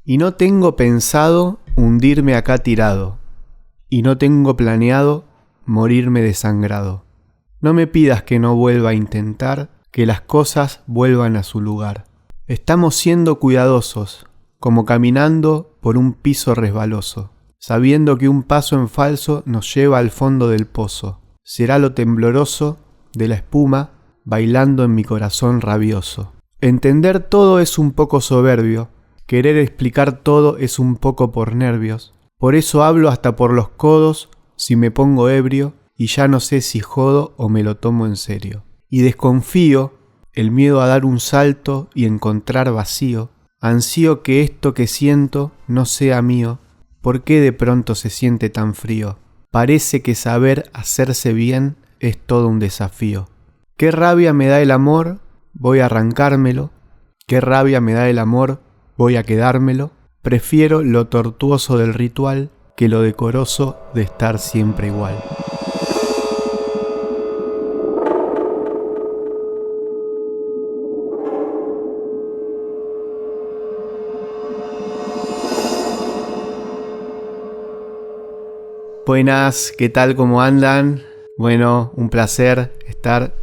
Y no tengo pensado hundirme acá tirado, y no tengo planeado morirme desangrado. No me pidas que no vuelva a intentar que las cosas vuelvan a su lugar. Estamos siendo cuidadosos, como caminando por un piso resbaloso, sabiendo que un paso en falso nos lleva al fondo del pozo. Será lo tembloroso de la espuma bailando en mi corazón rabioso. Entender todo es un poco soberbio, querer explicar todo es un poco por nervios. Por eso hablo hasta por los codos si me pongo ebrio y ya no sé si jodo o me lo tomo en serio. Y desconfío, el miedo a dar un salto y encontrar vacío. Ansío que esto que siento no sea mío. ¿Por qué de pronto se siente tan frío? Parece que saber hacerse bien es todo un desafío. Qué rabia me da el amor, voy a arrancármelo. Qué rabia me da el amor, voy a quedármelo. Prefiero lo tortuoso del ritual que lo decoroso de estar siempre igual. Buenas, ¿qué tal? ¿Cómo andan? Bueno, un placer estar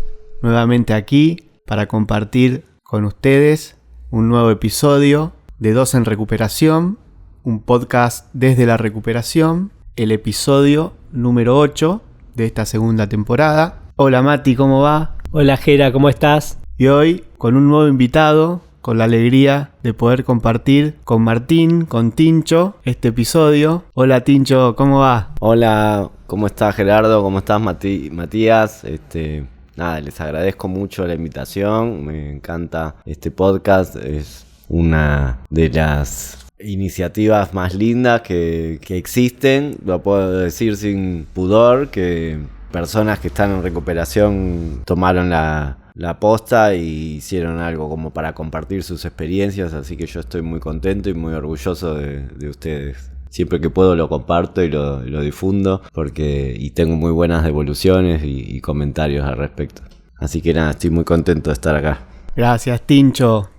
nuevamente aquí para compartir con ustedes un nuevo episodio de Dos en Recuperación, un podcast desde la recuperación, el episodio número 8 de esta segunda temporada. Hola Mati, ¿cómo va? Hola Jera, ¿cómo estás? Y hoy con un nuevo invitado, con la alegría de poder compartir con Martín, con Tincho, este episodio. Hola Tincho, ¿cómo va? Hola, ¿cómo estás Gerardo? ¿Cómo estás Matías? Nada, les agradezco mucho la invitación, me encanta este podcast, es una de las iniciativas más lindas que existen, lo puedo decir sin pudor, que personas que están en recuperación tomaron la posta y hicieron algo como para compartir sus experiencias, así que yo estoy muy contento y muy orgulloso de ustedes. Siempre que puedo lo comparto y lo difundo y tengo muy buenas devoluciones y comentarios al respecto. Así que nada, estoy muy contento de estar acá. Gracias Tincho,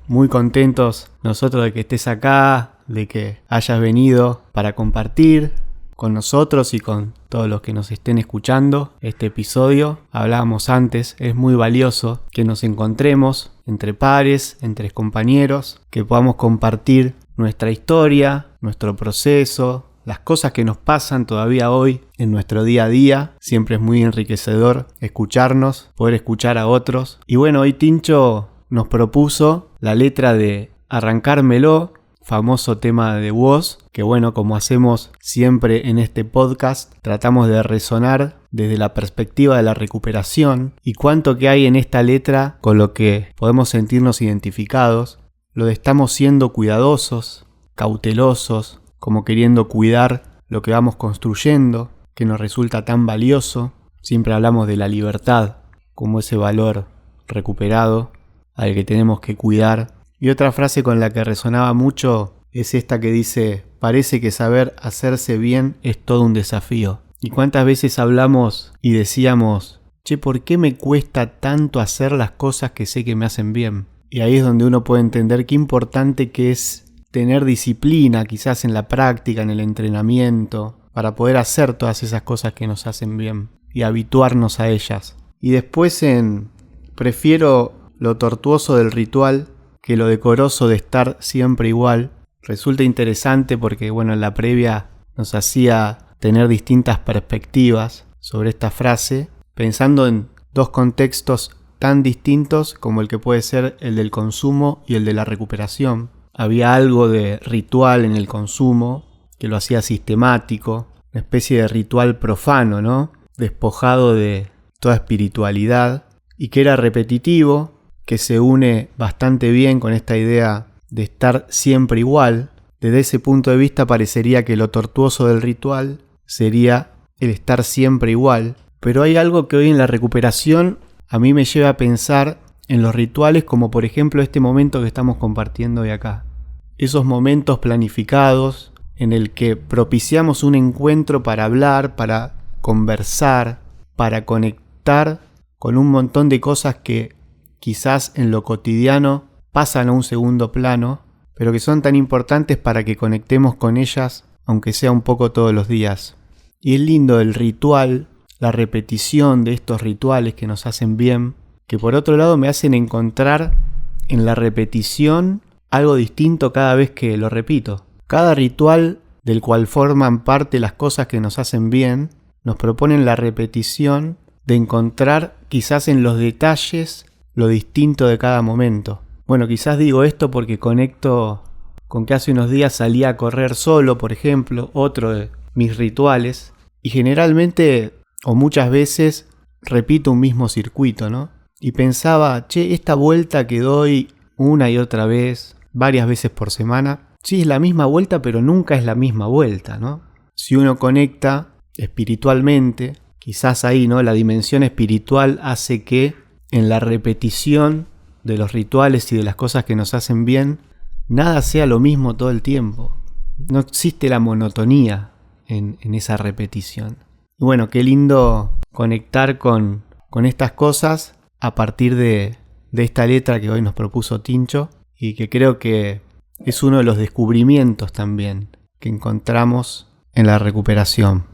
muy contentos nosotros de que estés acá, de que hayas venido para compartir con nosotros y con todos los que nos estén escuchando este episodio. Hablábamos antes, es muy valioso que nos encontremos entre pares, entre compañeros, que podamos compartir nuestra historia, nuestro proceso, las cosas que nos pasan todavía hoy en nuestro día a día. Siempre es muy enriquecedor escucharnos, poder escuchar a otros. Y bueno, hoy Tincho nos propuso la letra de Arrancármelo, famoso tema de Woz, que bueno, como hacemos siempre en este podcast, tratamos de resonar desde la perspectiva de la recuperación y cuánto que hay en esta letra con lo que podemos sentirnos identificados. Lo de estamos siendo cuidadosos, cautelosos, como queriendo cuidar lo que vamos construyendo, que nos resulta tan valioso. Siempre hablamos de la libertad como ese valor recuperado al que tenemos que cuidar. Y otra frase con la que resonaba mucho es esta que dice: parece que saber hacerse bien es todo un desafío. ¿Y cuántas veces hablamos y decíamos, che, ¿por qué me cuesta tanto hacer las cosas que sé que me hacen bien? Y ahí es donde uno puede entender qué importante que es tener disciplina, quizás en la práctica, en el entrenamiento, para poder hacer todas esas cosas que nos hacen bien y habituarnos a ellas. Y después prefiero lo tortuoso del ritual que lo decoroso de estar siempre igual. Resulta interesante porque, bueno, en la previa nos hacía tener distintas perspectivas sobre esta frase, pensando en dos contextos tan distintos como el que puede ser el del consumo y el de la recuperación. Había algo de ritual en el consumo que lo hacía sistemático, una especie de ritual profano, ¿no? Despojado de toda espiritualidad y que era repetitivo, que se une bastante bien con esta idea de estar siempre igual. Desde ese punto de vista parecería que lo tortuoso del ritual sería el estar siempre igual, pero hay algo que hoy en la recuperación a mí me lleva a pensar en los rituales como por ejemplo este momento que estamos compartiendo hoy acá. Esos momentos planificados en el que propiciamos un encuentro para hablar, para conversar, para conectar con un montón de cosas que quizás en lo cotidiano pasan a un segundo plano, pero que son tan importantes para que conectemos con ellas, aunque sea un poco todos los días. Y es lindo el ritual, la repetición de estos rituales que nos hacen bien, que por otro lado me hacen encontrar en la repetición algo distinto cada vez que lo repito. Cada ritual del cual forman parte las cosas que nos hacen bien, nos proponen la repetición de encontrar quizás en los detalles lo distinto de cada momento. Bueno, quizás digo esto porque conecto con que hace unos días salí a correr solo, por ejemplo, otro de mis rituales, y generalmente o muchas veces repito un mismo circuito, ¿no? Y pensaba, esta vuelta que doy una y otra vez, varias veces por semana, sí es la misma vuelta, pero nunca es la misma vuelta, ¿no? Si uno conecta espiritualmente, quizás ahí, ¿no? La dimensión espiritual hace que en la repetición de los rituales y de las cosas que nos hacen bien, nada sea lo mismo todo el tiempo. No existe la monotonía en esa repetición. Y bueno, qué lindo conectar con estas cosas a partir de esta letra que hoy nos propuso Tincho y que creo que es uno de los descubrimientos también que encontramos en la recuperación.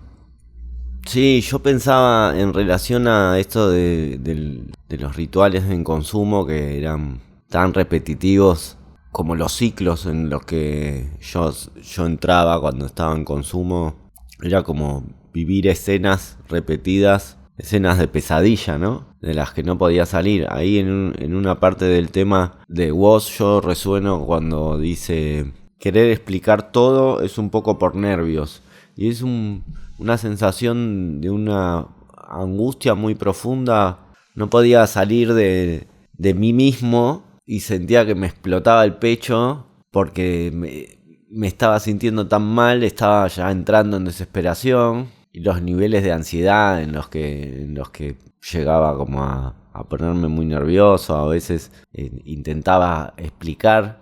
Sí, yo pensaba en relación a esto de los rituales en consumo que eran tan repetitivos como los ciclos en los que yo entraba cuando estaba en consumo. Era como vivir escenas repetidas, escenas de pesadilla, ¿no? De las que no podía salir. Ahí en una parte del tema de Woz yo resueno cuando dice: querer explicar todo es un poco por nervios. Y es una sensación de una angustia muy profunda. No podía salir de mí mismo y sentía que me explotaba el pecho porque me estaba sintiendo tan mal, estaba ya entrando en desesperación. Y los niveles de ansiedad en los que llegaba como a ponerme muy nervioso. A veces intentaba explicar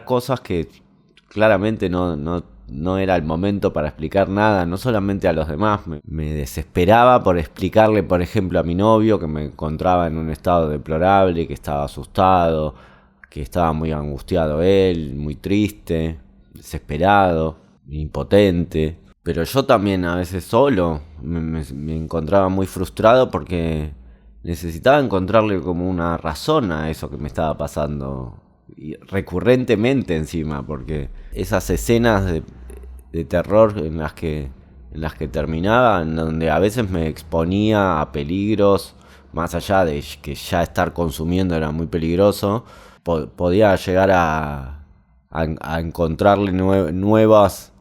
cosas que claramente no era el momento para explicar nada, no solamente a los demás. Me desesperaba por explicarle, por ejemplo, a mi novio que me encontraba en un estado deplorable, que estaba asustado, que estaba muy angustiado él, muy triste, desesperado, impotente. Pero yo también a veces solo me encontraba muy frustrado porque necesitaba encontrarle como una razón a eso que me estaba pasando. Y recurrentemente encima, porque esas escenas de terror en las que terminaba, en donde a veces me exponía a peligros, más allá de que ya estar consumiendo era muy peligroso, podía llegar a encontrarle nuevos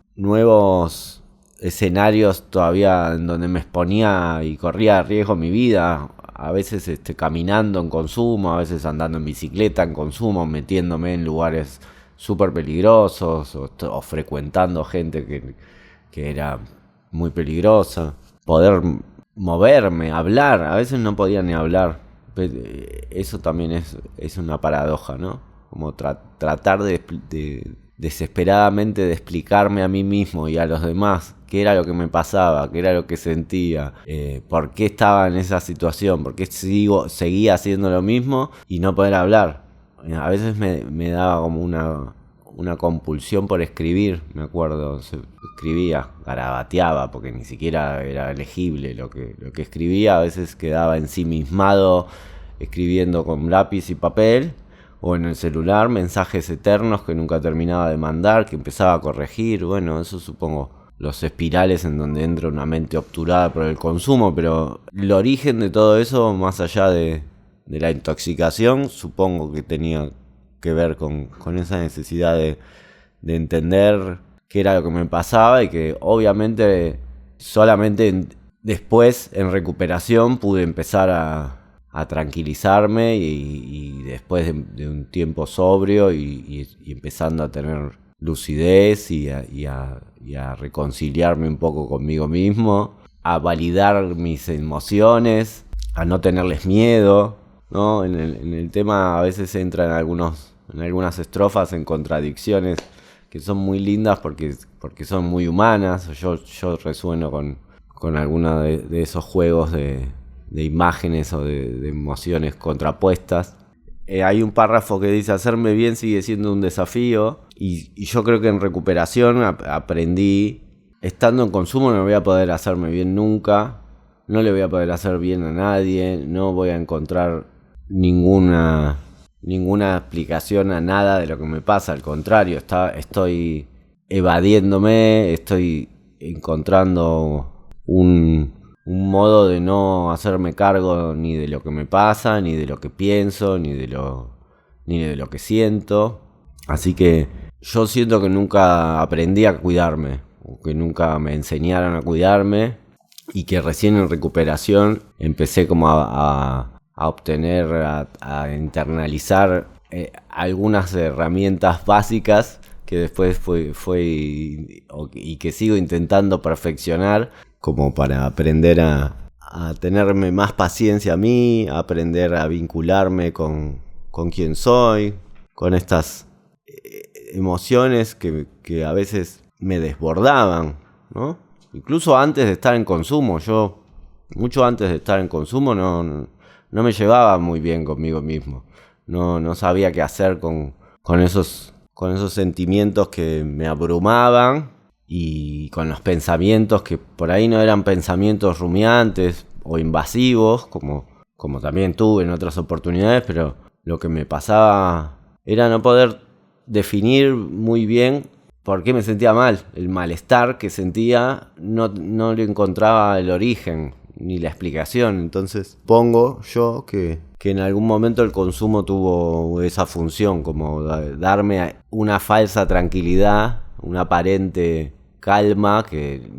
escenarios todavía en donde me exponía y corría riesgo mi vida. A veces caminando en consumo, a veces andando en bicicleta en consumo, metiéndome en lugares súper peligrosos o frecuentando gente que era muy peligrosa. Poder moverme, hablar, a veces no podía ni hablar. Eso también es una paradoja, ¿no? Como tratar desesperadamente de explicarme a mí mismo y a los demás qué era lo que me pasaba, qué era lo que sentía, por qué estaba en esa situación, por qué seguía haciendo lo mismo y no poder hablar. A veces me daba como una compulsión por escribir, me acuerdo, escribía, garabateaba, porque ni siquiera era legible lo que escribía. A veces quedaba ensimismado escribiendo con lápiz y papel, o en el celular, mensajes eternos que nunca terminaba de mandar, que empezaba a corregir. Bueno, eso supongo los espirales en donde entra una mente obturada por el consumo, pero el origen de todo eso, más allá de la intoxicación, supongo que tenía que ver con esa necesidad de entender qué era lo que me pasaba, y que obviamente solamente después, en recuperación, pude empezar a tranquilizarme y después de un tiempo sobrio y empezando a tener lucidez y a reconciliarme un poco conmigo mismo, a validar mis emociones, a no tenerles miedo, ¿no? En el tema a veces entra en algunas estrofas en contradicciones que son muy lindas porque son muy humanas. Yo resueno con alguno de esos juegos de imágenes o de emociones contrapuestas. hay un párrafo que dice: hacerme bien sigue siendo un desafío. Y yo creo que en recuperación aprendí, estando en consumo no voy a poder hacerme bien nunca, no le voy a poder hacer bien a nadie, no voy a encontrar ninguna explicación a nada de lo que me pasa. Al contrario, estoy evadiéndome, estoy encontrando un modo de no hacerme cargo ni de lo que me pasa, ni de lo que pienso, ni de lo que siento. Así que yo siento que nunca aprendí a cuidarme, que nunca me enseñaron a cuidarme, y que recién en recuperación empecé como a obtener, a internalizar algunas herramientas básicas que después fue y que sigo intentando perfeccionar, como para aprender a tenerme más paciencia a mí, a aprender a vincularme con quien soy, con estas emociones que a veces me desbordaban, ¿no? Incluso antes de estar en consumo, mucho antes de estar en consumo, no me llevaba muy bien conmigo mismo. No sabía qué hacer con esos sentimientos que me abrumaban, y con los pensamientos que por ahí no eran pensamientos rumiantes o invasivos, como también tuve en otras oportunidades, pero lo que me pasaba era no poder definir muy bien por qué me sentía mal. El malestar que sentía no le encontraba el origen ni la explicación. Entonces pongo yo que en algún momento el consumo tuvo esa función, como darme una falsa tranquilidad, una aparente calma que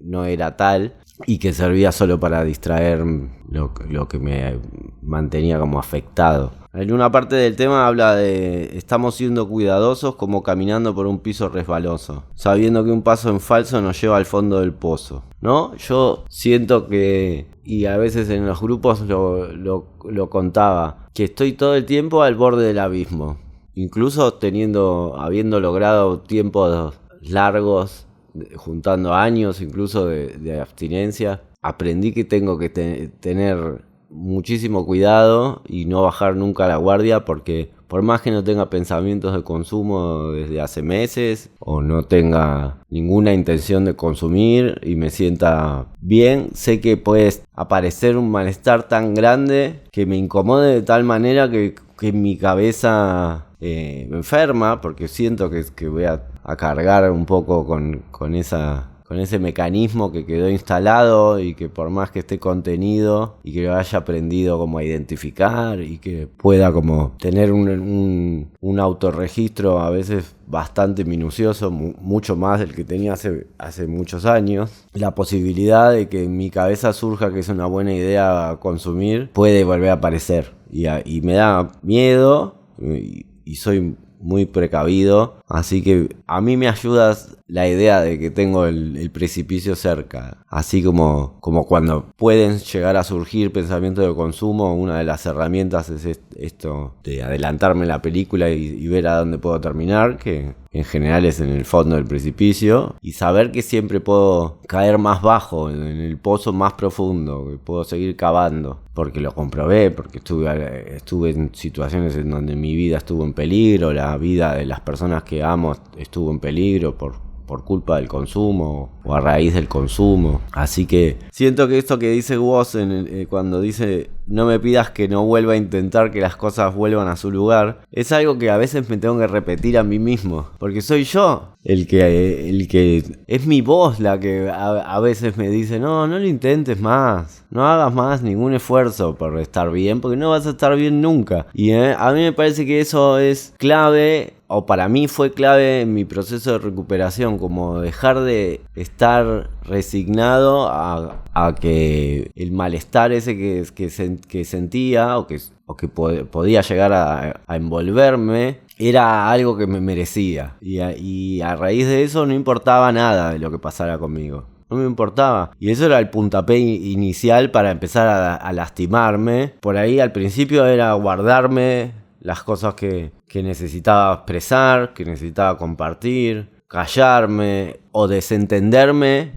no era tal, y que servía solo para distraer lo que me mantenía como afectado. En una parte del tema habla de: estamos siendo cuidadosos como caminando por un piso resbaloso, sabiendo que un paso en falso nos lleva al fondo del pozo, ¿no? Yo siento que, y a veces en los grupos lo contaba, que estoy todo el tiempo al borde del abismo. Incluso habiendo logrado tiempos largos, juntando años incluso de abstinencia, aprendí que tengo que tener muchísimo cuidado y no bajar nunca la guardia, porque por más que no tenga pensamientos de consumo desde hace meses, o no tenga ninguna intención de consumir y me sienta bien, sé que puede aparecer un malestar tan grande que me incomode de tal manera que mi cabeza me enferma, porque siento que voy a cargar un poco con ese mecanismo que quedó instalado, y que por más que esté contenido y que lo haya aprendido como a identificar, y que pueda como tener un autorregistro a veces bastante minucioso, mucho más del que tenía hace muchos años, la posibilidad de que en mi cabeza surja que es una buena idea consumir puede volver a aparecer, y me da miedo, y soy muy precavido, así que a mí me ayuda la idea de que tengo el precipicio cerca. Así como cuando pueden llegar a surgir pensamientos de consumo, una de las herramientas es esto de adelantarme la película y ver a dónde puedo terminar, que en general es en el fondo del precipicio, y saber que siempre puedo caer más bajo, en el pozo más profundo, que puedo seguir cavando, porque lo comprobé, porque estuve en situaciones en donde mi vida estuvo en peligro, la vida de las personas que amo estuvo en peligro por culpa del consumo o a raíz del consumo. Así que siento que esto que dice Woz cuando dice: no me pidas que no vuelva a intentar que las cosas vuelvan a su lugar, es algo que a veces me tengo que repetir a mí mismo, porque soy yo el que es mi voz la que a veces me dice: no lo intentes más, no hagas más ningún esfuerzo por estar bien, porque no vas a estar bien nunca. Y a mí me parece que eso es clave, o para mí fue clave en mi proceso de recuperación, como dejar de estar resignado a que el malestar ese que sentía o que podía llegar a envolverme era algo que me merecía, y a raíz de eso no importaba nada de lo que pasara conmigo. No me importaba. Y eso era el puntapié inicial para empezar a lastimarme. Por ahí al principio era guardarme las cosas que necesitaba expresar, que necesitaba compartir, callarme o desentenderme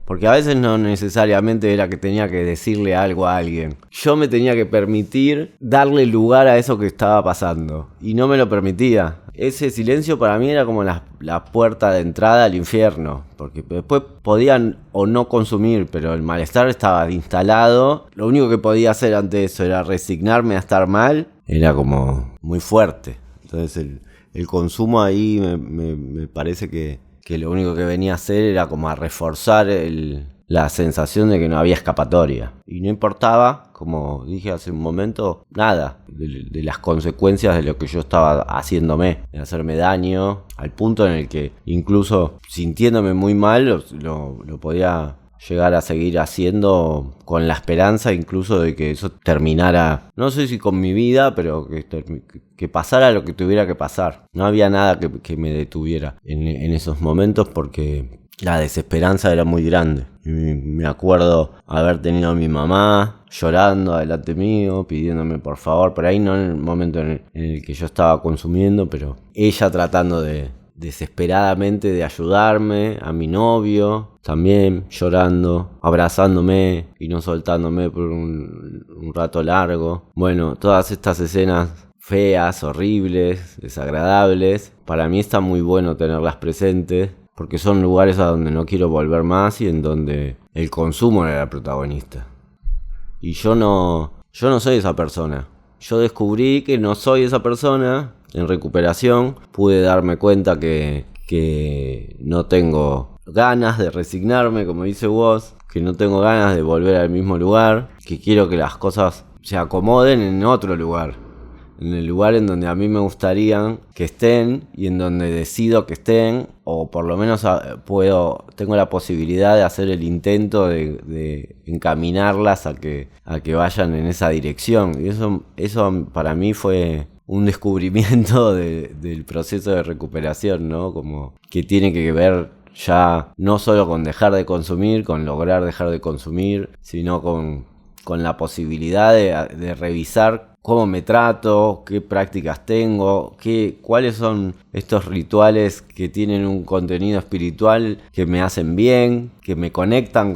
Porque a veces no necesariamente era que tenía que decirle algo a alguien. Yo me tenía que permitir darle lugar a eso que estaba pasando. Y no me lo permitía. Ese silencio para mí era como la puerta de entrada al infierno. Porque después podían o no consumir, pero el malestar estaba instalado. Lo único que podía hacer ante eso era resignarme a estar mal. Era como muy fuerte. Entonces el consumo ahí me parece que lo único que venía a hacer era como a reforzar la sensación de que no había escapatoria. Y no importaba, como dije hace un momento, nada de las consecuencias de lo que yo estaba haciéndome, de hacerme daño, al punto en el que incluso sintiéndome muy mal lo podía llegar a seguir haciendo con la esperanza incluso de que eso terminara, no sé si con mi vida, pero que pasara lo que tuviera que pasar. No había nada que me detuviera en esos momentos porque la desesperanza era muy grande. Y me acuerdo haber tenido a mi mamá llorando adelante mío, pidiéndome por favor, por ahí no en el momento en el que yo estaba consumiendo, pero ella tratando desesperadamente de ayudarme, a mi novio también llorando, abrazándome y no soltándome por un rato largo. Bueno, todas estas escenas feas, horribles, desagradables, para mí está muy bueno tenerlas presentes porque son lugares a donde no quiero volver más y en donde el consumo era el protagonista. Y yo no soy esa persona. Yo descubrí que no soy esa persona. En recuperación pude darme cuenta que no tengo ganas de resignarme, como dice vos, que no tengo ganas de volver al mismo lugar, que quiero que las cosas se acomoden en otro lugar, en el lugar en donde a mí me gustaría que estén y en donde decido que estén, o por lo menos tengo la posibilidad de hacer el intento de encaminarlas a que vayan en esa dirección. Y eso para mí fue un descubrimiento del proceso de recuperación, ¿no? Como que tiene que ver ya no solo con dejar de consumir, con lograr dejar de consumir, sino con la posibilidad de revisar cómo me trato, qué prácticas tengo, cuáles son estos rituales que tienen un contenido espiritual que me hacen bien, que me conectan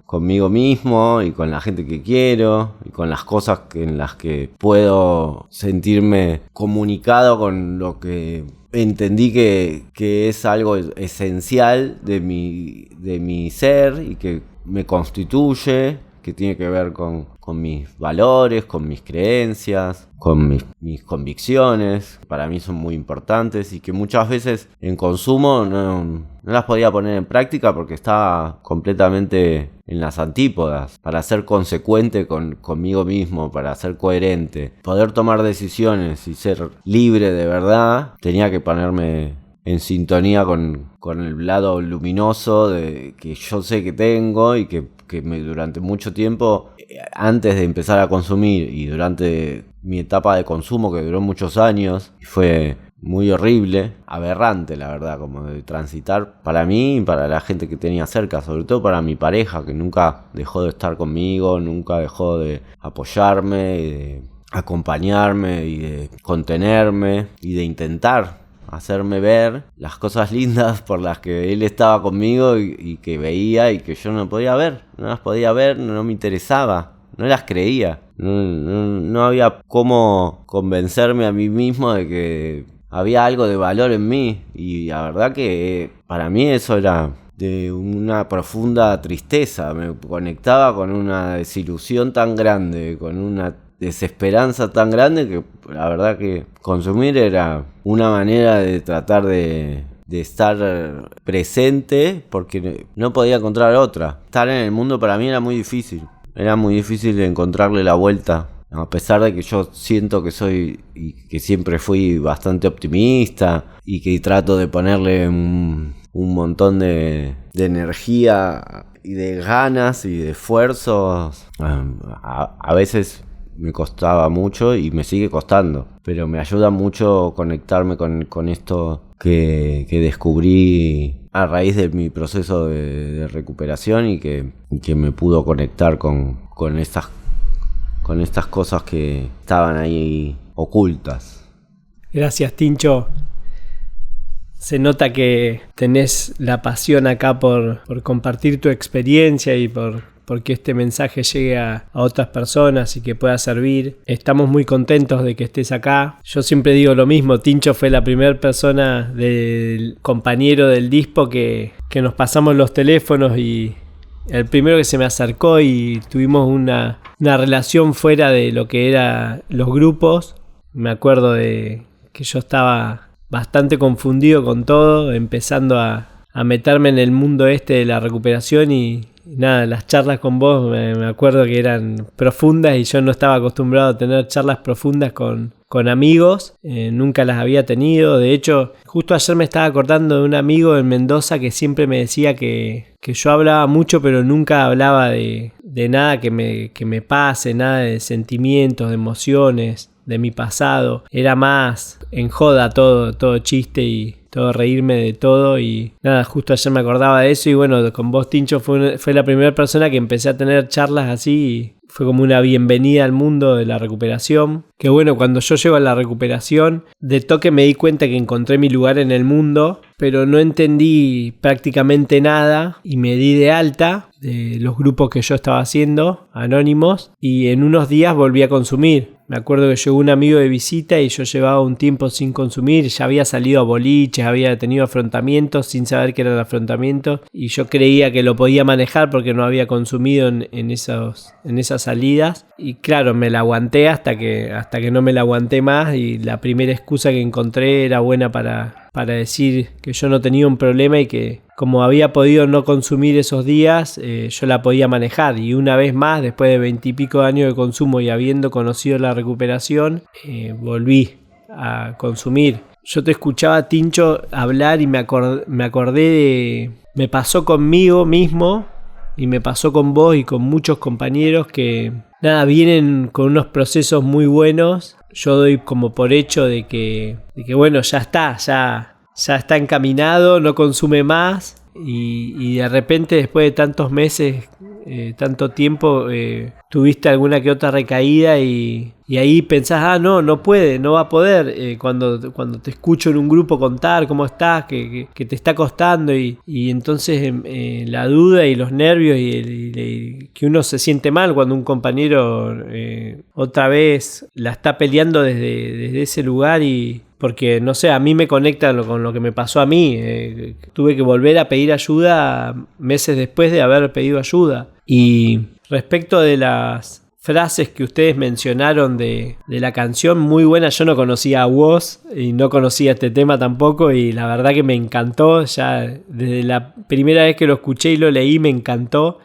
conmigo mismo y con la gente que quiero y con las cosas en las que puedo sentirme comunicado con lo que entendí que es algo esencial de mi ser y que me constituye, que tiene que ver con mis valores, con mis creencias, con mis convicciones, para mí son muy importantes y que muchas veces en consumo no las podía poner en práctica porque estaba completamente en las antípodas. Para ser consecuente conmigo mismo, para ser coherente, poder tomar decisiones y ser libre de verdad, tenía que ponerme en sintonía con el lado luminoso que yo sé que tengo y que durante mucho tiempo, antes de empezar a consumir y durante mi etapa de consumo que duró muchos años, fue muy horrible, aberrante la verdad, como de transitar para mí y para la gente que tenía cerca, sobre todo para mi pareja, que nunca dejó de estar conmigo, nunca dejó de apoyarme, y de acompañarme y de contenerme y de intentar hacerme ver las cosas lindas por las que él estaba conmigo y que veía y que yo no podía ver, no las podía ver, no me interesaba, no las creía, no había cómo convencerme a mí mismo de que había algo de valor en mí y la verdad que para mí eso era de una profunda tristeza, me conectaba con una desilusión tan grande, con una desesperanza tan grande que la verdad que consumir era una manera de tratar de estar presente porque no podía encontrar otra. Estar en el mundo para mí era muy difícil encontrarle la vuelta, a pesar de que yo siento que soy y que siempre fui bastante optimista y que trato de ponerle un montón de energía y de ganas y de esfuerzos. A veces me costaba mucho y me sigue costando, pero me ayuda mucho conectarme con esto que descubrí a raíz de mi proceso de recuperación y que me pudo conectar con estas cosas que estaban ahí ocultas. Gracias, Tincho. Se nota que tenés la pasión acá por compartir tu experiencia y porque este mensaje llegue a otras personas y que pueda servir. Estamos muy contentos de que estés acá. Yo siempre digo lo mismo, Tincho fue la primera persona del compañero del Dispo que nos pasamos los teléfonos y el primero que se me acercó y tuvimos una relación fuera de lo que eran los grupos. Me acuerdo de que yo estaba bastante confundido con todo, empezando a meterme en el mundo de la recuperación y nada, las charlas con vos me acuerdo que eran profundas y yo no estaba acostumbrado a tener charlas profundas con amigos, nunca las había tenido. De hecho, justo ayer me estaba acordando de un amigo en Mendoza que siempre me decía que yo hablaba mucho pero nunca hablaba de nada que me pase, nada de sentimientos, de emociones, de mi pasado. Era más en joda todo chiste y todo reírme de todo y nada, justo ayer me acordaba de eso y bueno, con vos Tincho fue la primera persona que empecé a tener charlas así y fue como una bienvenida al mundo de la recuperación. Que bueno, cuando yo llego a la recuperación, de toque me di cuenta que encontré mi lugar en el mundo, pero no entendí prácticamente nada y me di de alta de los grupos que yo estaba haciendo, anónimos, y en unos días volví a consumir. Me acuerdo que llegó un amigo de visita y yo llevaba un tiempo sin consumir, ya había salido a boliches, había tenido afrontamientos sin saber qué eran afrontamientos y yo creía que lo podía manejar porque no había consumido en esas salidas y claro, me la aguanté hasta que no me la aguanté más y la primera excusa que encontré era buena para decir que yo no tenía un problema y que como había podido no consumir esos días, yo la podía manejar. Y una vez más, después de 20 y pico de años de consumo y habiendo conocido la recuperación, volví a consumir. Yo te escuchaba, Tincho, hablar y me acordé de... Me pasó conmigo mismo y me pasó con vos y con muchos compañeros que nada, vienen con unos procesos muy buenos. Yo doy como por hecho de que bueno, ya está encaminado, no consume más y de repente después de tantos meses, tanto tiempo, tuviste alguna que otra recaída y ahí pensás, no puede, no va a poder. Cuando te escucho en un grupo contar cómo estás, que te está costando y entonces la duda y los nervios y que uno se siente mal cuando un compañero otra vez la está peleando desde ese lugar y... Porque, no sé, a mí me conecta con lo que me pasó a mí. Tuve que volver a pedir ayuda meses después de haber pedido ayuda. Y respecto de las frases que ustedes mencionaron de la canción, muy buena. Yo no conocía a Woz y no conocía este tema tampoco. Y la verdad que me encantó. Ya desde la primera vez que lo escuché y lo leí me encantó.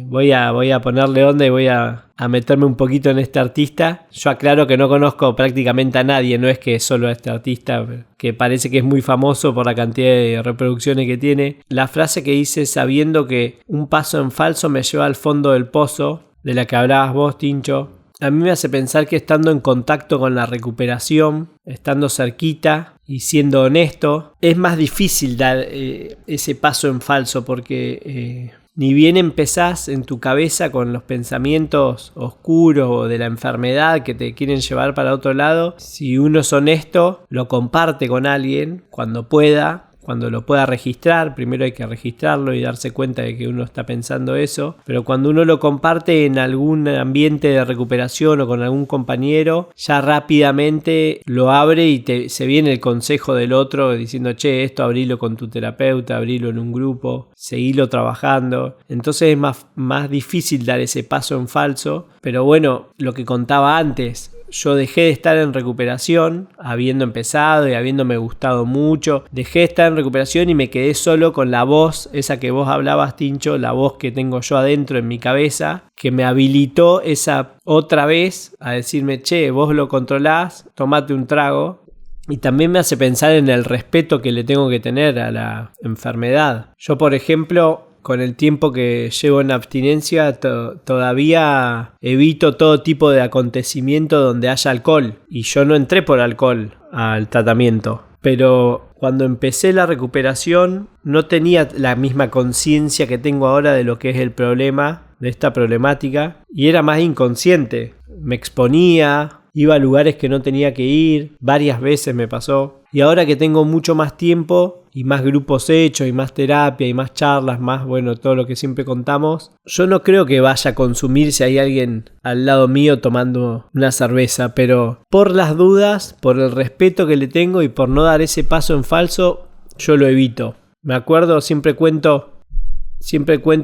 Voy a ponerle onda y voy a meterme un poquito en este artista. Yo aclaro que no conozco prácticamente a nadie, no es que solo a este artista, que parece que es muy famoso por la cantidad de reproducciones que tiene. La frase que dice, sabiendo que un paso en falso me lleva al fondo del pozo, de la que hablabas vos, Tincho, a mí me hace pensar que estando en contacto con la recuperación, estando cerquita y siendo honesto, es más difícil dar ese paso en falso porque... Ni bien empezás en tu cabeza con los pensamientos oscuros o de la enfermedad que te quieren llevar para otro lado, si uno es honesto, lo comparte con alguien cuando pueda, cuando lo pueda registrar. Primero hay que registrarlo y darse cuenta de que uno está pensando eso, pero cuando uno lo comparte en algún ambiente de recuperación o con algún compañero, ya rápidamente lo abre y se viene el consejo del otro diciendo, che, esto abrilo con tu terapeuta, abrilo en un grupo, seguilo trabajando. Entonces es más difícil dar ese paso en falso, pero bueno, lo que contaba antes, yo dejé de estar en recuperación, habiendo empezado y habiéndome gustado mucho. Dejé de estar en recuperación y me quedé solo con la voz, esa que vos hablabas, Tincho, la voz que tengo yo adentro en mi cabeza, que me habilitó esa otra vez a decirme, che, vos lo controlás, tomate un trago. Y también me hace pensar en el respeto que le tengo que tener a la enfermedad. Yo, por ejemplo... Con el tiempo que llevo en abstinencia todavía evito todo tipo de acontecimiento donde haya alcohol. Y yo no entré por alcohol al tratamiento. Pero cuando empecé la recuperación no tenía la misma conciencia que tengo ahora de lo que es el problema, de esta problemática. Y era más inconsciente. Me exponía, iba a lugares que no tenía que ir. Varias veces me pasó. Y ahora que tengo mucho más tiempo y más grupos hechos y más terapia y más charlas, más, bueno, todo lo que siempre contamos, yo no creo que vaya a consumir si hay alguien al lado mío tomando una cerveza, pero por las dudas, por el respeto que le tengo y por no dar ese paso en falso, yo lo evito. Me acuerdo, siempre cuento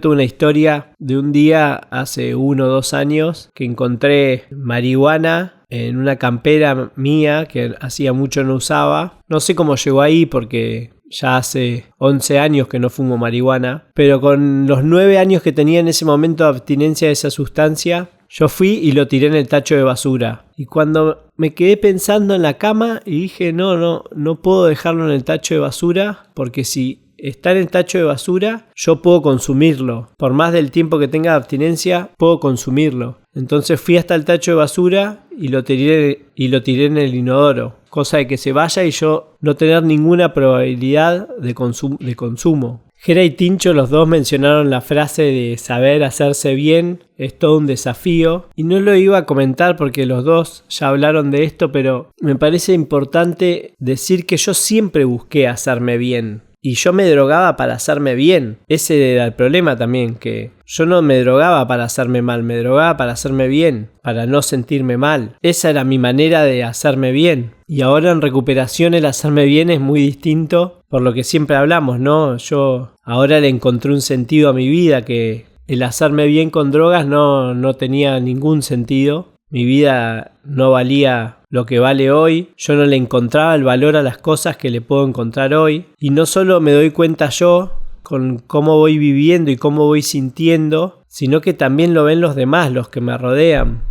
una historia de un día hace 1 o 2 años que encontré marihuana en una campera mía que hacía mucho no usaba. No sé cómo llegó ahí porque ya hace 11 años que no fumo marihuana, pero con los 9 años que tenía en ese momento de abstinencia de esa sustancia, yo fui y lo tiré en el tacho de basura. Y cuando me quedé pensando en la cama y dije, no puedo dejarlo en el tacho de basura porque si está en el tacho de basura, yo puedo consumirlo. Por más del tiempo que tenga de abstinencia, puedo consumirlo. Entonces fui hasta el tacho de basura y lo tiré en el inodoro. Cosa de que se vaya y yo no tener ninguna probabilidad de consumo. Gera y Tincho, los dos mencionaron la frase de saber hacerse bien es todo un desafío. Y no lo iba a comentar porque los dos ya hablaron de esto, pero me parece importante decir que yo siempre busqué hacerme bien. Y yo me drogaba para hacerme bien. Ese era el problema también, que yo no me drogaba para hacerme mal, me drogaba para hacerme bien, para no sentirme mal. Esa era mi manera de hacerme bien. Y ahora en recuperación el hacerme bien es muy distinto, por lo que siempre hablamos, ¿no? Yo ahora le encontré un sentido a mi vida, que el hacerme bien con drogas no tenía ningún sentido. Mi vida no valía lo que vale hoy, yo no le encontraba el valor a las cosas que le puedo encontrar hoy. Y no solo me doy cuenta yo con cómo voy viviendo y cómo voy sintiendo, sino que también lo ven los demás, los que me rodean.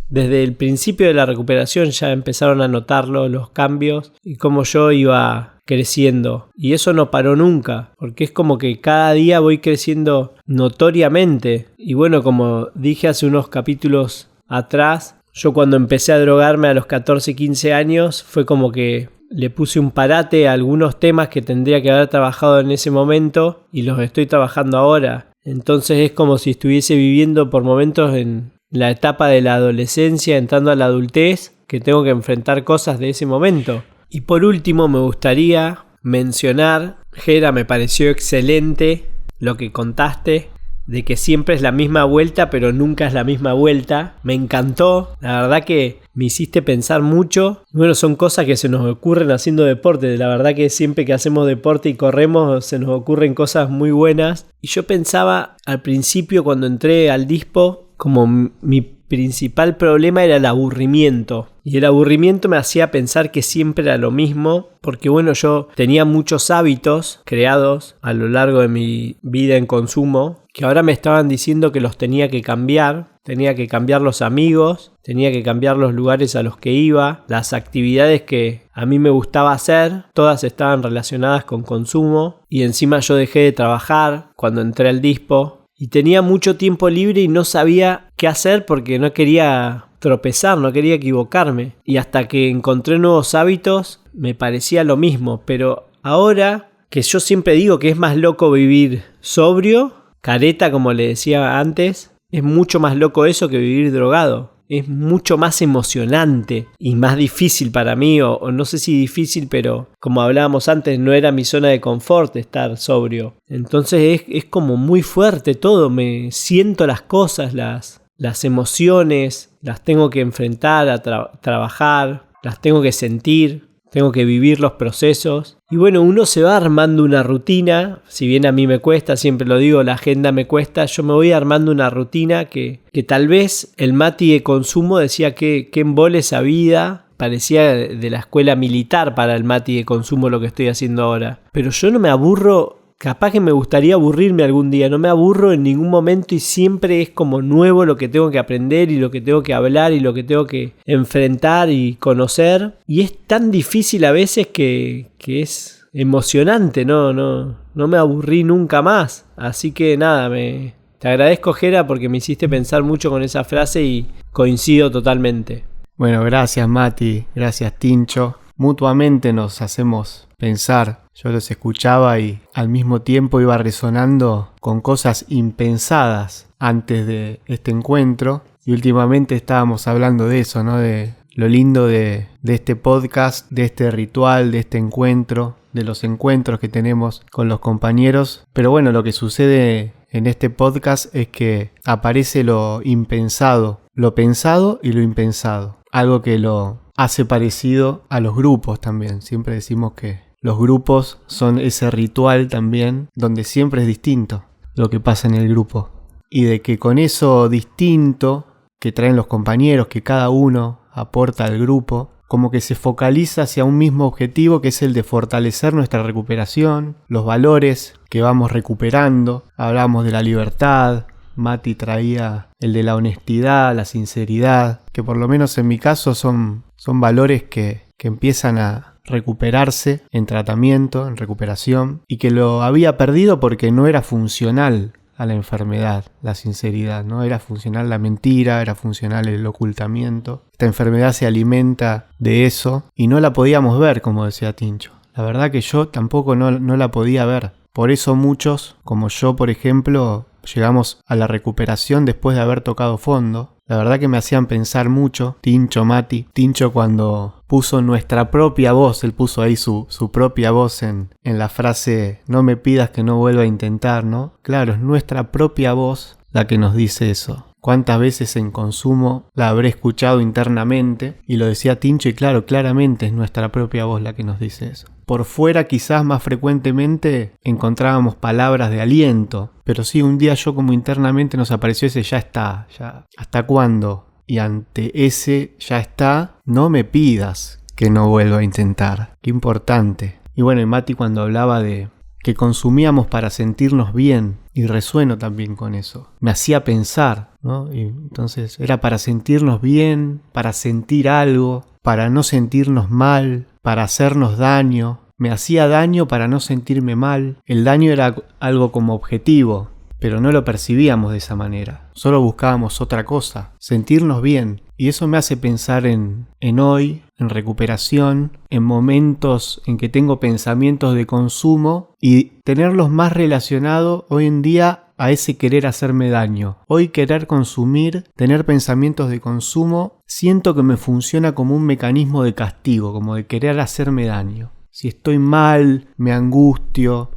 Desde el principio de la recuperación ya empezaron a notarlo, los cambios y cómo yo iba creciendo. Y eso no paró nunca, porque es como que cada día voy creciendo notoriamente. Y bueno, como dije hace unos capítulos atrás, yo cuando empecé a drogarme a los 14, 15 años fue como que le puse un parate a algunos temas que tendría que haber trabajado en ese momento y los estoy trabajando ahora. Entonces es como si estuviese viviendo por momentos en la etapa de la adolescencia, entrando a la adultez, que tengo que enfrentar cosas de ese momento. Y por último me gustaría mencionar, Gera, me pareció excelente lo que contaste, de que siempre es la misma vuelta, pero nunca es la misma vuelta. Me encantó, la verdad que me hiciste pensar mucho. Bueno, son cosas que se nos ocurren haciendo deporte. La verdad que siempre que hacemos deporte y corremos se nos ocurren cosas muy buenas. Y yo pensaba al principio cuando entré al Dispo, como mi principal problema era el aburrimiento. Y el aburrimiento me hacía pensar que siempre era lo mismo, porque bueno, yo tenía muchos hábitos creados a lo largo de mi vida en consumo, que ahora me estaban diciendo que los tenía que cambiar. Tenía que cambiar los amigos, tenía que cambiar los lugares a los que iba, las actividades que a mí me gustaba hacer, todas estaban relacionadas con consumo. Y encima yo dejé de trabajar cuando entré al Dispo. Y tenía mucho tiempo libre y no sabía qué hacer porque no quería tropezar, no quería equivocarme. Y hasta que encontré nuevos hábitos me parecía lo mismo. Pero ahora que yo siempre digo que es más loco vivir sobrio, careta como le decía antes, es mucho más loco eso que vivir drogado. Es mucho más emocionante y más difícil para mí, o no sé si difícil, pero como hablábamos antes, no era mi zona de confort estar sobrio. Entonces es como muy fuerte todo, me siento las cosas, las emociones, las tengo que enfrentar, a trabajar, las tengo que sentir, tengo que vivir los procesos. Y bueno, uno se va armando una rutina, si bien a mí me cuesta, siempre lo digo, la agenda me cuesta, yo me voy armando una rutina que tal vez el Mati de consumo decía que embole esa vida, parecía de la escuela militar para el Mati de consumo lo que estoy haciendo ahora. Pero yo no me aburro, capaz que me gustaría aburrirme algún día, no me aburro en ningún momento y siempre es como nuevo lo que tengo que aprender y lo que tengo que hablar y lo que tengo que enfrentar y conocer. Y es tan difícil a veces que es emocionante, no me aburrí nunca más. Así que nada, te agradezco, Gera, porque me hiciste pensar mucho con esa frase y coincido totalmente. Bueno, gracias Mati, gracias Tincho. Mutuamente nos hacemos pensar. Yo los escuchaba y al mismo tiempo iba resonando con cosas impensadas antes de este encuentro. Y últimamente estábamos hablando de eso, ¿no? De lo lindo de este podcast, de este ritual, de este encuentro, de los encuentros que tenemos con los compañeros. Pero bueno, lo que sucede en este podcast es que aparece lo impensado, lo pensado y lo impensado. Algo que lo hace parecido a los grupos también. Siempre decimos que los grupos son ese ritual también donde siempre es distinto lo que pasa en el grupo. Y de que con eso distinto que traen los compañeros, que cada uno aporta al grupo, como que se focaliza hacia un mismo objetivo, que es el de fortalecer nuestra recuperación, los valores que vamos recuperando. Hablamos de la libertad, Mati traía el de la honestidad, la sinceridad, que por lo menos en mi caso son valores que empiezan a recuperarse en tratamiento, en recuperación, y que lo había perdido porque no era funcional a la enfermedad, la sinceridad, ¿no? Era funcional la mentira, era funcional el ocultamiento. Esta enfermedad se alimenta de eso y no la podíamos ver, como decía Tincho. La verdad que yo tampoco no la podía ver. Por eso muchos, como yo por ejemplo, llegamos a la recuperación después de haber tocado fondo. La verdad que me hacían pensar mucho, Tincho, Mati. Tincho cuando puso nuestra propia voz, él puso ahí su propia voz en la frase no me pidas que no vuelva a intentar, ¿no? Claro, es nuestra propia voz la que nos dice eso. ¿Cuántas veces en consumo la habré escuchado internamente? Y lo decía Tincho y claro, claramente es nuestra propia voz la que nos dice eso. Por fuera quizás más frecuentemente encontrábamos palabras de aliento, pero sí, un día yo como internamente nos apareció ese ya está, ya. ¿Hasta cuándo? Y ante ese ya está, no me pidas que no vuelva a intentar. Qué importante. Y bueno, y Mati cuando hablaba de que consumíamos para sentirnos bien, y resueno también con eso, me hacía pensar, ¿no? Y entonces era para sentirnos bien, para sentir algo, para no sentirnos mal, para hacernos daño. Me hacía daño para no sentirme mal. El daño era algo como objetivo, pero no lo percibíamos de esa manera. Solo buscábamos otra cosa, sentirnos bien. Y eso me hace pensar en hoy, en recuperación, en momentos en que tengo pensamientos de consumo y tenerlos más relacionados hoy en día a ese querer hacerme daño. Hoy querer consumir, tener pensamientos de consumo, siento que me funciona como un mecanismo de castigo, como de querer hacerme daño. Si estoy mal, me angustio,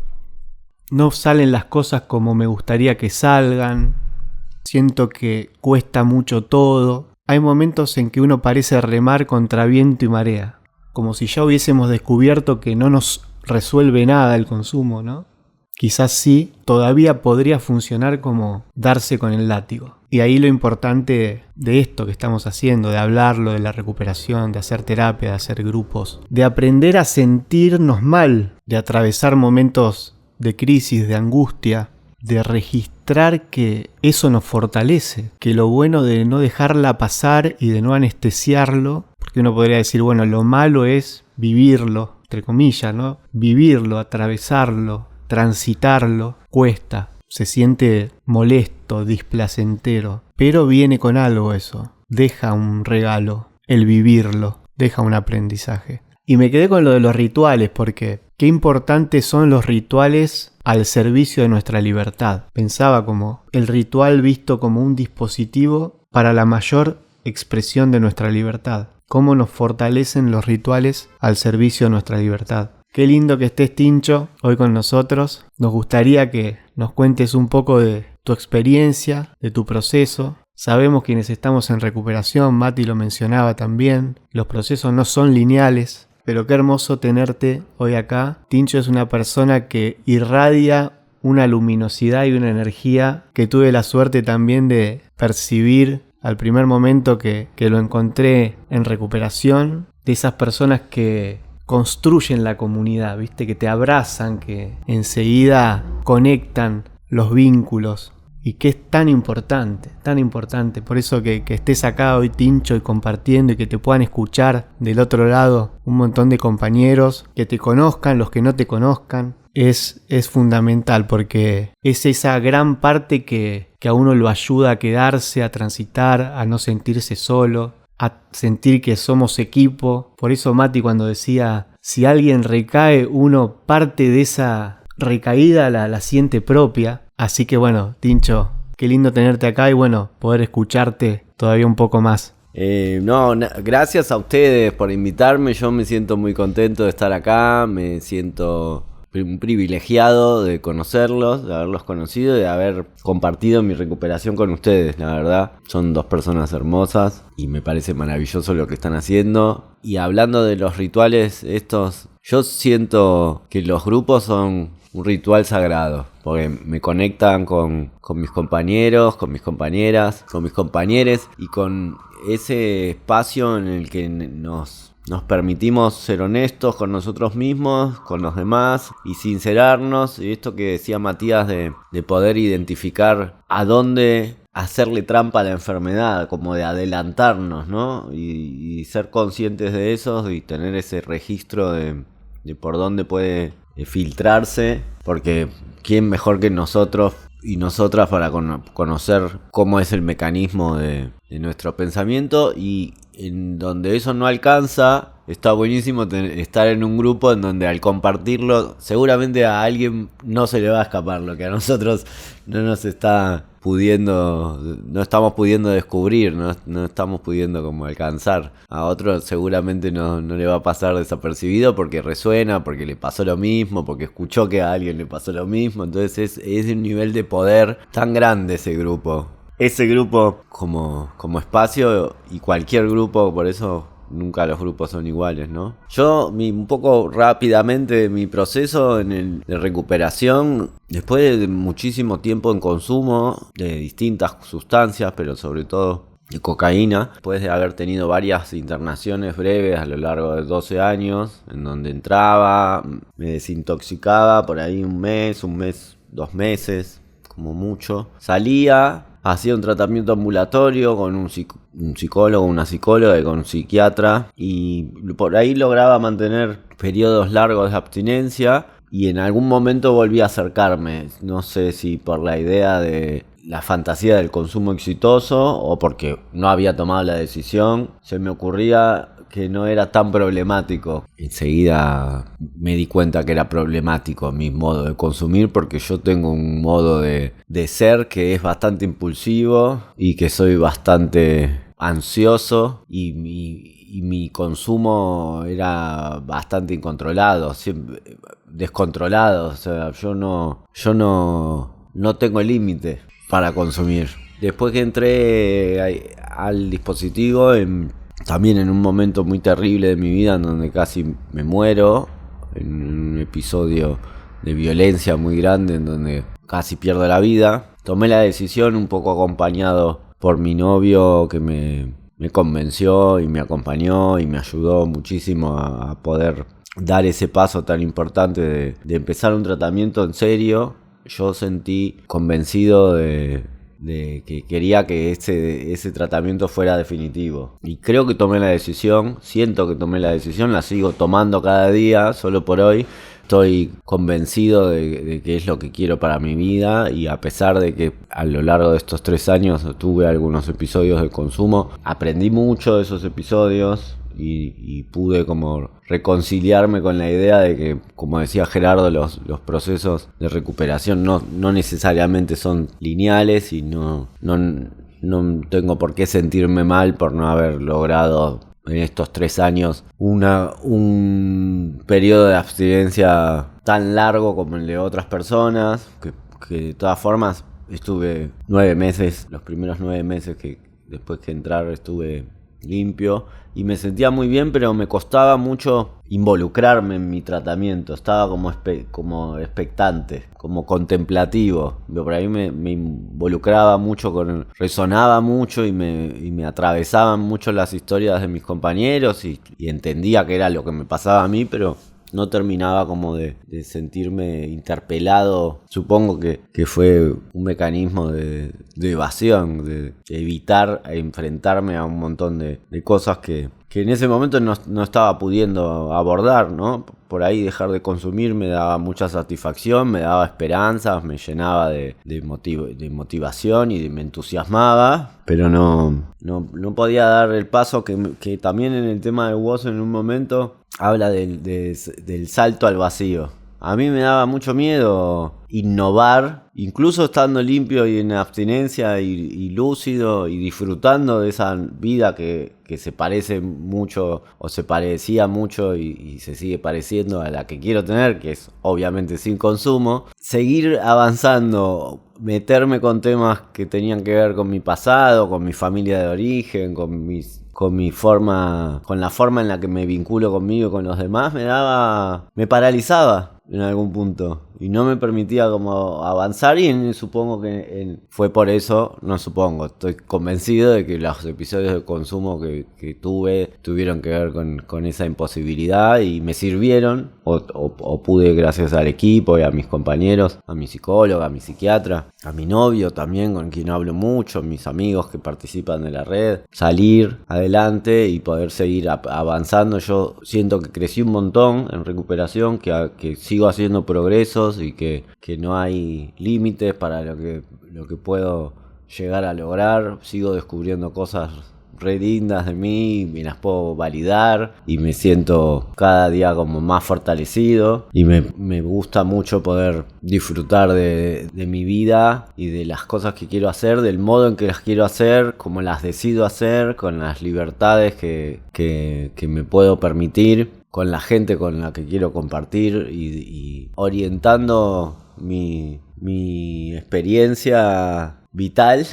no salen las cosas como me gustaría que salgan, siento que cuesta mucho todo. Hay momentos en que uno parece remar contra viento y marea, como si ya hubiésemos descubierto que no nos resuelve nada el consumo, ¿no? Quizás sí, todavía podría funcionar como darse con el látigo. Y ahí lo importante de esto que estamos haciendo, de hablarlo, de la recuperación, de hacer terapia, de hacer grupos, de aprender a sentirnos mal, de atravesar momentos de crisis, de angustia, de registrar que eso nos fortalece, que lo bueno de no dejarla pasar y de no anestesiarlo, porque uno podría decir, bueno, lo malo es vivirlo, entre comillas, ¿no? Vivirlo, atravesarlo, transitarlo, cuesta, se siente molesto, displacentero, pero viene con algo eso, deja un regalo, el vivirlo, deja un aprendizaje. Y me quedé con lo de los rituales, porque qué importantes son los rituales al servicio de nuestra libertad. Pensaba como el ritual visto como un dispositivo para la mayor expresión de nuestra libertad. Cómo nos fortalecen los rituales al servicio de nuestra libertad. Qué lindo que estés, Tincho, hoy con nosotros. Nos gustaría que nos cuentes un poco de tu experiencia, de tu proceso. Sabemos quienes estamos en recuperación, Mati lo mencionaba también, los procesos no son lineales, pero qué hermoso tenerte hoy acá. Tincho es una persona que irradia una luminosidad y una energía que tuve la suerte también de percibir al primer momento que lo encontré en recuperación, de esas personas que construyen la comunidad, ¿viste? Que te abrazan, que enseguida conectan los vínculos. Y que es tan importante, por eso que estés acá hoy, Tincho, y compartiendo y que te puedan escuchar del otro lado un montón de compañeros, que te conozcan, los que no te conozcan, es fundamental porque es esa gran parte que a uno lo ayuda a quedarse, a transitar, a no sentirse solo, a sentir que somos equipo. Por eso Mati cuando decía, si alguien recae, uno parte de esa recaída la siente propia. Así que bueno, Tincho, qué lindo tenerte acá y bueno, poder escucharte todavía un poco más. Gracias a ustedes por invitarme. Yo me siento muy contento de estar acá. Me siento un privilegiado de conocerlos, de haberlos conocido y de haber compartido mi recuperación con ustedes. La verdad, son dos personas hermosas y me parece maravilloso lo que están haciendo. Y hablando de los rituales estos, yo siento que los grupos son un ritual sagrado, porque me conectan con mis compañeros, con mis compañeras, con mis compañeros y con ese espacio en el que nos permitimos ser honestos con nosotros mismos, con los demás y sincerarnos. Y esto que decía Matías de poder identificar a dónde hacerle trampa a la enfermedad, como de adelantarnos, ¿no? Y ser conscientes de eso y tener ese registro de por dónde puede filtrarse, porque quién mejor que nosotros y nosotras para conocer cómo es el mecanismo de nuestro pensamiento. Y en donde eso no alcanza, está buenísimo estar en un grupo en donde al compartirlo seguramente a alguien no se le va a escapar lo que a nosotros no estamos pudiendo descubrir, no estamos pudiendo como alcanzar. A otro seguramente no le va a pasar desapercibido porque resuena, porque le pasó lo mismo, porque escuchó que a alguien le pasó lo mismo. Entonces es un nivel de poder tan grande ese grupo. Ese grupo como espacio y cualquier grupo, por eso nunca los grupos son iguales, ¿no? Yo, un poco rápidamente, mi proceso de recuperación, después de muchísimo tiempo en consumo de distintas sustancias, pero sobre todo de cocaína, después de haber tenido varias internaciones breves a lo largo de 12 años, en donde entraba, me desintoxicaba por ahí un mes, 2 meses, como mucho, salía, hacía un tratamiento ambulatorio con un psicólogo, una psicóloga y con un psiquiatra, y por ahí lograba mantener periodos largos de abstinencia y en algún momento volví a acercarme, no sé si por la idea de la fantasía del consumo exitoso o porque no había tomado la decisión, se me ocurría que no era tan problemático. Enseguida me di cuenta que era problemático mi modo de consumir, porque yo tengo un modo de ser que es bastante impulsivo y que soy bastante ansioso, y mi consumo era bastante incontrolado, siempre descontrolado. O sea, yo no tengo límite para consumir. Después que entré al dispositivo, también en un momento muy terrible de mi vida en donde casi me muero, en un episodio de violencia muy grande en donde casi pierdo la vida, tomé la decisión, un poco acompañado por mi novio, que me convenció y me acompañó y me ayudó muchísimo a poder dar ese paso tan importante de empezar un tratamiento en serio. Yo sentí convencido de que quería que ese tratamiento fuera definitivo. Y creo que tomé la decisión, siento que tomé la decisión, la sigo tomando cada día, solo por hoy. Estoy convencido de que es lo que quiero para mi vida, y a pesar de que a lo largo de estos 3 años tuve algunos episodios de consumo, aprendí mucho de esos episodios y pude como reconciliarme con la idea de que, como decía Gerardo, los procesos de recuperación no necesariamente son lineales, y no tengo por qué sentirme mal por no haber logrado en estos 3 años un periodo de abstinencia tan largo como el de otras personas, que de todas formas estuve 9 meses, los primeros 9 meses que después que entrar estuve limpio y me sentía muy bien, pero me costaba mucho involucrarme en mi tratamiento. Estaba como expectante, como contemplativo. Yo por ahí me involucraba mucho, resonaba mucho y me atravesaban mucho las historias de mis compañeros y entendía que era lo que me pasaba a mí, pero no terminaba como de sentirme interpelado. Supongo que fue un mecanismo de evasión, de evitar enfrentarme a un montón de cosas que en ese momento no estaba pudiendo abordar, ¿no? Por ahí dejar de consumir me daba mucha satisfacción, me daba esperanzas, me llenaba de motivación y me entusiasmaba, pero no podía dar el paso que también en el tema de Woz en un momento habla del salto al vacío. A mí me daba mucho miedo innovar, incluso estando limpio y en abstinencia y lúcido y disfrutando de esa vida que se parece mucho o se parecía mucho y se sigue pareciendo a la que quiero tener, que es obviamente sin consumo. Seguir avanzando, meterme con temas que tenían que ver con mi pasado, con mi familia de origen, con la forma en la que me vinculo conmigo y con los demás, me paralizaba en algún punto y no me permitía como avanzar, y supongo que fue por eso, estoy convencido de que los episodios de consumo que tuvieron que ver con esa imposibilidad y me sirvieron, o pude, gracias al equipo y a mis compañeros, a mi psicóloga, a mi psiquiatra, a mi novio también, con quien hablo mucho, mis amigos que participan de la red, salir adelante y poder seguir avanzando. Yo siento que crecí un montón en recuperación, que sigo haciendo progresos y que no hay límites para lo que puedo llegar a lograr. Sigo descubriendo cosas re lindas de mí, me las puedo validar y me siento cada día como más fortalecido, y me gusta mucho poder disfrutar de mi vida y de las cosas que quiero hacer, del modo en que las quiero hacer, como las decido hacer, con las libertades que me puedo permitir, con la gente con la que quiero compartir y orientando mi experiencia vital,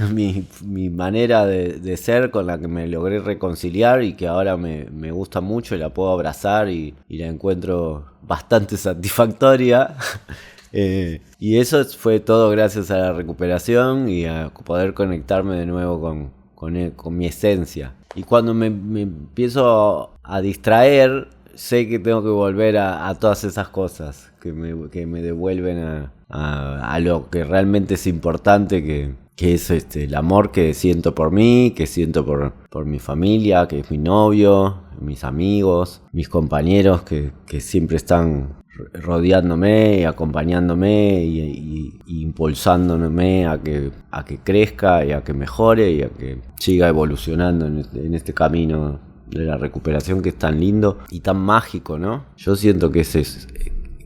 mi manera de ser, con la que me logré reconciliar y que ahora me gusta mucho y la puedo abrazar y la encuentro bastante satisfactoria. Y eso fue todo gracias a la recuperación y a poder conectarme de nuevo con mi esencia. Y cuando me empiezo a distraer, sé que tengo que volver a todas esas cosas que me devuelven a lo que realmente es importante, que es el amor que siento por mí, que siento por mi familia, que es mi novio, mis amigos, mis compañeros que siempre están rodeándome y acompañándome y impulsándome a que crezca y a que mejore y a que siga evolucionando en este camino de la recuperación, que es tan lindo y tan mágico, ¿no? Yo siento que ese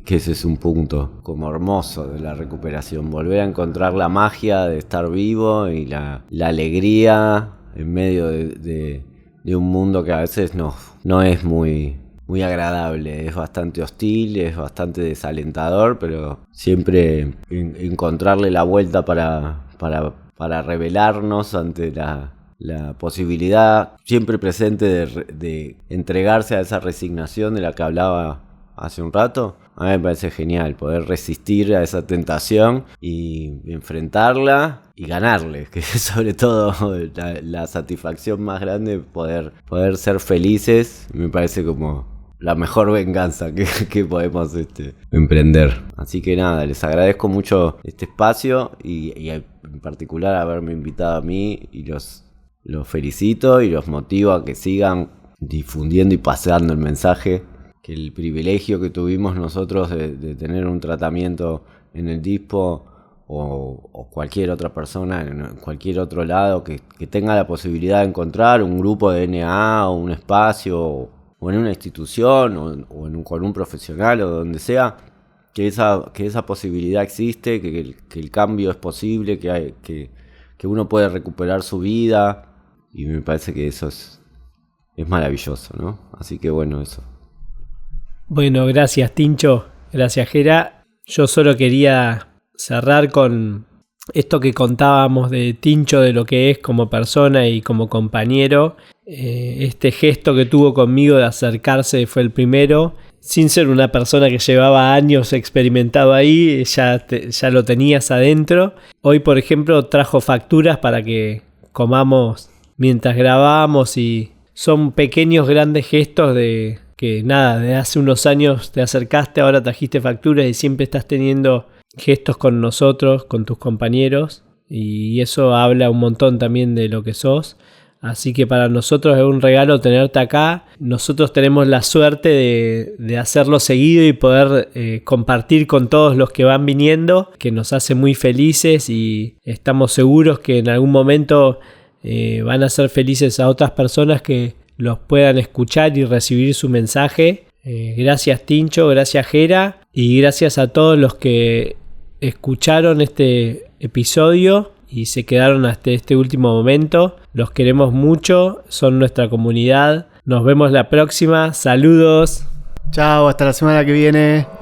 es un punto como hermoso de la recuperación, volver a encontrar la magia de estar vivo y la alegría en medio de un mundo que a veces no es muy agradable, es bastante hostil, es bastante desalentador, pero siempre encontrarle la vuelta para rebelarnos ante la posibilidad siempre presente de entregarse a esa resignación de la que hablaba hace un rato. A mí me parece genial poder resistir a esa tentación y enfrentarla y ganarle, que es sobre todo la satisfacción más grande, poder ser felices. Me parece como la mejor venganza que podemos emprender. Así que nada, les agradezco mucho este espacio y en particular haberme invitado a mí, y los felicito y los motivo a que sigan difundiendo y pasando el mensaje, que el privilegio que tuvimos nosotros de tener un tratamiento en el DISPO o cualquier otra persona en cualquier otro lado que tenga la posibilidad de encontrar un grupo de NA o un espacio o en una institución o con un profesional o donde sea, que esa posibilidad existe, que el cambio es posible, que uno puede recuperar su vida, y me parece que eso es maravilloso, ¿no? Así que bueno, eso. Bueno, gracias Tincho, gracias Gera. Yo solo quería cerrar con esto que contábamos de Tincho, de lo que es como persona y como compañero. Este gesto que tuvo conmigo de acercarse fue el primero, sin ser una persona que llevaba años experimentado ahí, ya lo tenías adentro. Hoy, por ejemplo, trajo facturas para que comamos mientras grabábamos, y son pequeños grandes gestos de que nada, de hace unos años te acercaste, ahora trajiste facturas y siempre estás teniendo gestos con nosotros, con tus compañeros, y eso habla un montón también de lo que sos. Así que para nosotros es un regalo tenerte acá. Nosotros tenemos la suerte de hacerlo seguido y poder compartir con todos los que van viniendo, que nos hace muy felices, y estamos seguros que en algún momento van a hacer felices a otras personas que los puedan escuchar y recibir su mensaje. Gracias Tincho, gracias Gera, Y gracias a todos los que escucharon este episodio y se quedaron hasta este último momento. Los queremos mucho, son nuestra comunidad. Nos vemos la próxima. Saludos. Chao, hasta la semana que viene.